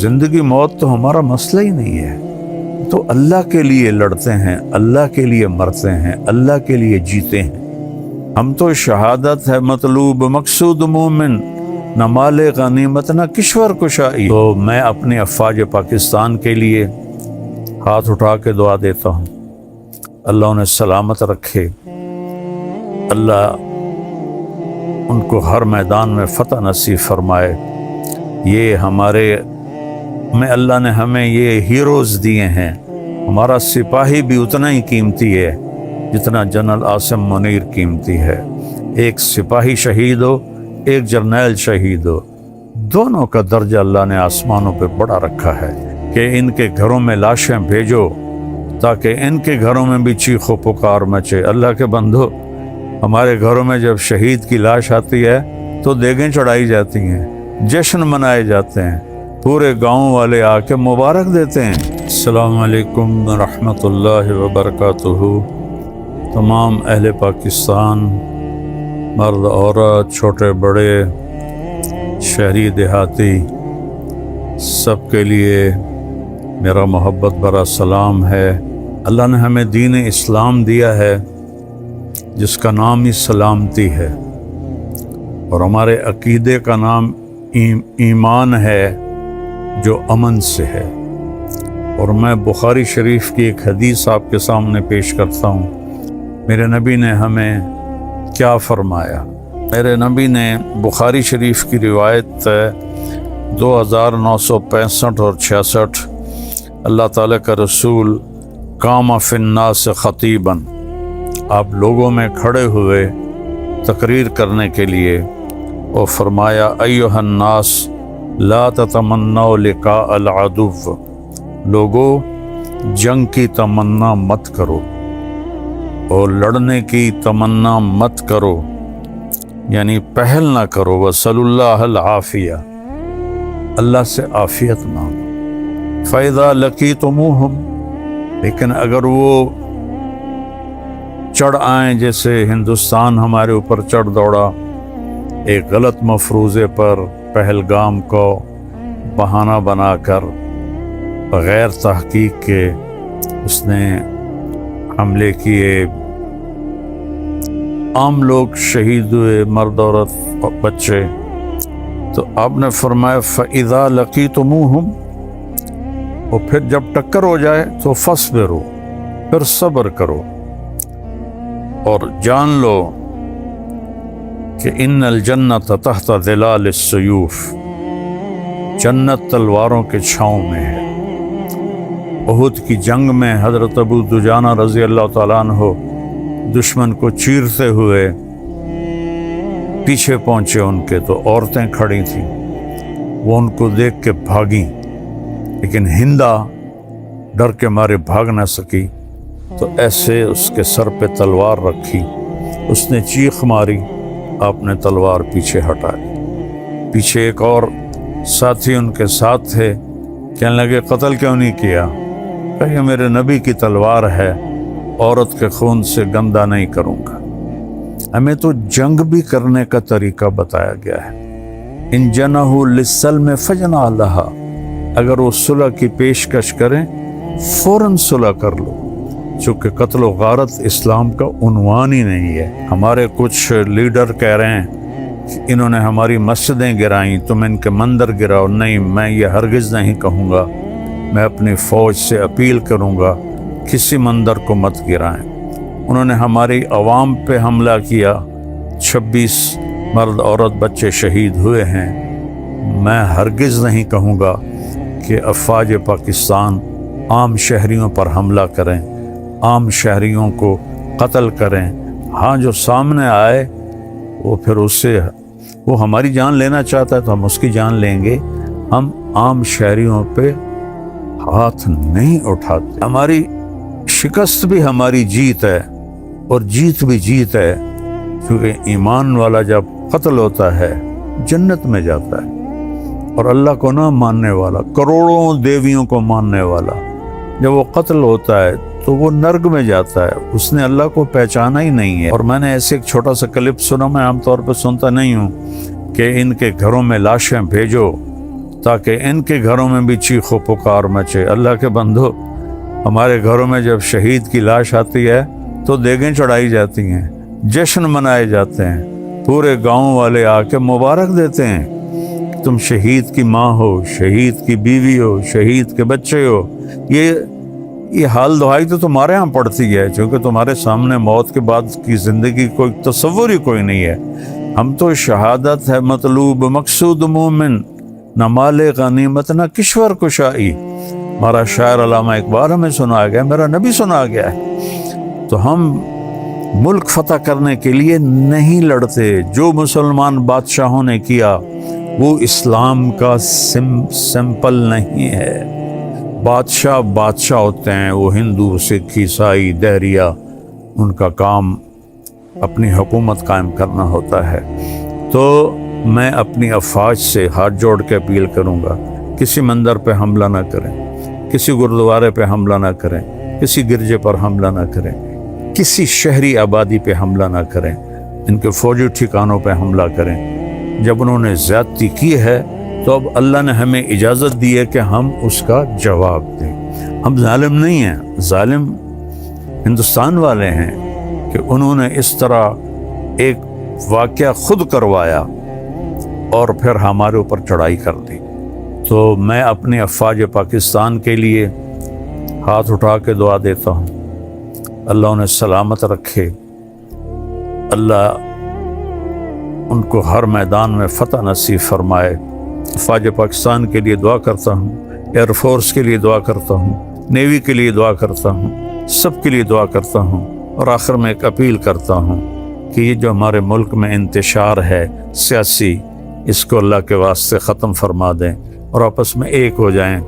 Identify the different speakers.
Speaker 1: زندگی موت تو ہمارا مسئلہ ہی نہیں ہے، تو اللہ کے لیے لڑتے ہیں، اللہ کے لیے مرتے ہیں، اللہ کے لیے جیتے ہیں۔ ہم تو شہادت ہے مطلوب مقصود مومن، نہ مال غنیمت نہ کشور کشائی۔ تو میں اپنے افواج پاکستان کے لیے ہاتھ اٹھا کے دعا دیتا ہوں، اللہ انہیں سلامت رکھے، اللہ ان کو ہر میدان میں فتح نصیب فرمائے۔ یہ اللہ نے ہمیں یہ ہیروز دیے ہیں، ہمارا سپاہی بھی اتنا ہی قیمتی ہے جتنا جنرل عاصم منیر قیمتی ہے۔ ایک سپاہی شہید ہو، ایک جرنیل شہید ہو، دونوں کا درجہ اللہ نے آسمانوں پہ بڑا رکھا ہے کہ ان کے گھروں میں لاشیں بھیجو تاکہ ان کے گھروں میں بھی چیخ و پکار مچے۔ اللہ کے بندو، ہمارے گھروں میں جب شہید کی لاش آتی ہے تو دیگیں چڑھائی جاتی ہیں، جشن منائے جاتے ہیں، پورے گاؤں والے آ کے مبارک دیتے ہیں۔ السلام علیکم ورحمۃ اللہ وبرکاتہ۔ تمام اہل پاکستان، مرد عورت، چھوٹے بڑے، شہری دیہاتی، سب کے لیے میرا محبت بھرا سلام ہے۔ اللہ نے ہمیں دین اسلام دیا ہے جس کا نام ہی سلامتی ہے، اور ہمارے عقیدے کا نام ایمان ہے جو امن سے ہے۔ اور میں بخاری شریف کی ایک حدیث آپ کے سامنے پیش کرتا ہوں۔ میرے نبی نے ہمیں کیا فرمایا؟ میرے نبی نے بخاری شریف کی روایت 2965 اور 66، اللہ تعالیٰ کا رسول قام فی الناس خطیباً، آپ لوگوں میں کھڑے ہوئے تقریر کرنے کے لیے، اور فرمایا ایھا الناس لا تتمنوا لقاء العدو، لوگو جنگ کی تمنا مت کرو اور لڑنے کی تمنا مت کرو، یعنی پہل نہ کرو۔ وصلی اللہ العافیہ، اللہ سے عافیت مانگو۔ فَإِذَا لَقِيتُمُوهُمْ، لیکن اگر وہ چڑھ آئیں، جیسے ہندوستان ہمارے اوپر چڑھ دوڑا ایک غلط مفروضے پر، پہلگام کو بہانہ بنا کر بغیر تحقیق کے اس نے حملے کیے، عام لوگ شہید ہوئے، مرد عورت بچے، تو آپ نے فرمایا فَإِذَا لَقِيتُمُوهُمْ، اور پھر جب ٹکر ہو جائے تو فَاصْبِرُوا، پھر صبر کرو، اور جان لو کہ ان الجنت تحت ظلال السیوف، جنت تلواروں کے چھاؤں میں ہے۔ احد کی جنگ میں حضرت ابو دجانہ رضی اللہ تعالیٰ عنہ دشمن کو چیرتے ہوئے پیچھے پہنچے ان کے، تو عورتیں کھڑی تھیں، وہ ان کو دیکھ کے بھاگیں، لیکن ہندا ڈر کے مارے بھاگ نہ سکی، تو ایسے اس کے سر پہ تلوار رکھی، اس نے چیخ ماری، آپ نے تلوار پیچھے ہٹائی۔ پیچھے ایک اور ساتھی ان کے ساتھ تھے، کہنے لگے قتل کیوں نہیں کیا؟ کہ یہ میرے نبی کی تلوار ہے، عورت کے خون سے گندہ نہیں کروں گا۔ ہمیں تو جنگ بھی کرنے کا طریقہ بتایا گیا ہے۔ ان جنحوا للسلم فاجنح لہا، اگر وہ صلح کی پیشکش کریں فوراً صلح کر لو، چونکہ قتل و غارت اسلام کا عنوان ہی نہیں ہے۔ ہمارے کچھ لیڈر کہہ رہے ہیں کہ انہوں نے ہماری مسجدیں گرائیں، تم ان کے مندر گراؤ۔ نہیں، میں یہ ہرگز نہیں کہوں گا، میں اپنی فوج سے اپیل کروں گا کسی مندر کو مت گرائیں۔ انہوں نے ہماری عوام پہ حملہ کیا، 26 مرد عورت بچے شہید ہوئے ہیں۔ میں ہرگز نہیں کہوں گا کہ افواج پاکستان عام شہریوں پر حملہ کریں، عام شہریوں کو قتل کریں۔ ہاں، جو سامنے آئے وہ پھر وہ ہماری جان لینا چاہتا ہے تو ہم اس کی جان لیں گے، ہم عام شہریوں پہ ہاتھ نہیں اٹھاتے۔ ہماری شکست بھی ہماری جیت ہے، اور جیت بھی جیت ہے، کیونکہ ایمان والا جب قتل ہوتا ہے جنت میں جاتا ہے، اور اللہ کو نہ ماننے والا، کروڑوں دیویوں کو ماننے والا، جب وہ قتل ہوتا ہے تو وہ نرگ میں جاتا ہے، اس نے اللہ کو پہچانا ہی نہیں ہے۔ اور میں نے ایسے ایک چھوٹا سا کلپ سنا، میں عام طور پہ سنتا نہیں ہوں، کہ ان کے گھروں میں لاشیں بھیجو تاکہ ان کے گھروں میں بھی چیخ و پکار مچے۔ اللہ کے بندو، ہمارے گھروں میں جب شہید کی لاش آتی ہے تو دیگیں چڑھائی جاتی ہیں، جشن منائے جاتے ہیں، پورے گاؤں والے آ کے مبارک دیتے ہیں، تم شہید کی ماں ہو، شہید کی بیوی ہو، شہید کے بچے ہو۔ یہ حال دعائی تو تمہارے ہاں پڑتی ہے، چونکہ تمہارے سامنے موت کے بعد کی زندگی کوئی تصور ہی کوئی نہیں ہے۔ ہم تو شہادت ہے مطلوب مقصود مومن، نہ مال غنیمت نہ کشور کشائی۔ ہمارا شاعر علامہ اقبال ہمیں سنا گیا، میرا نبی سنا گیا ہے۔ تو ہم ملک فتح کرنے کے لیے نہیں لڑتے۔ جو مسلمان بادشاہوں نے کیا وہ اسلام کا سمپل نہیں ہے۔ بادشاہ ہوتے ہیں، وہ ہندو، سکھ، عیسائی، دہریہ، ان کا کام اپنی حکومت قائم کرنا ہوتا ہے۔ تو میں اپنی افواج سے ہاتھ جوڑ کے اپیل کروں گا، کسی مندر پہ حملہ نہ کریں، کسی گردوارے پہ حملہ نہ کریں، کسی گرجے پر حملہ نہ کریں، کسی شہری آبادی پہ حملہ نہ کریں، ان کے فوجی ٹھکانوں پہ حملہ کریں۔ جب انہوں نے زیادتی کی ہے تو اب اللہ نے ہمیں اجازت دی ہے کہ ہم اس کا جواب دیں۔ ہم ظالم نہیں ہیں، ظالم ہندوستان والے ہیں کہ انہوں نے اس طرح ایک واقعہ خود کروایا اور پھر ہمارے اوپر چڑھائی کر دی۔ تو میں اپنی افواج پاکستان کے لیے ہاتھ اٹھا کے دعا دیتا ہوں، اللہ انہیں سلامت رکھے، اللہ ان کو ہر میدان میں فتح نصیب فرمائے۔ افواج پاکستان کے لیے دعا کرتا ہوں، ایئر فورس کے لیے دعا کرتا ہوں، نیوی کے لیے دعا کرتا ہوں، سب کے لیے دعا کرتا ہوں۔ اور آخر میں ایک اپیل کرتا ہوں کہ یہ جو ہمارے ملک میں انتشار ہے سیاسی، اس کو اللہ کے واسطے ختم فرما دیں اور آپس میں ایک ہو جائیں۔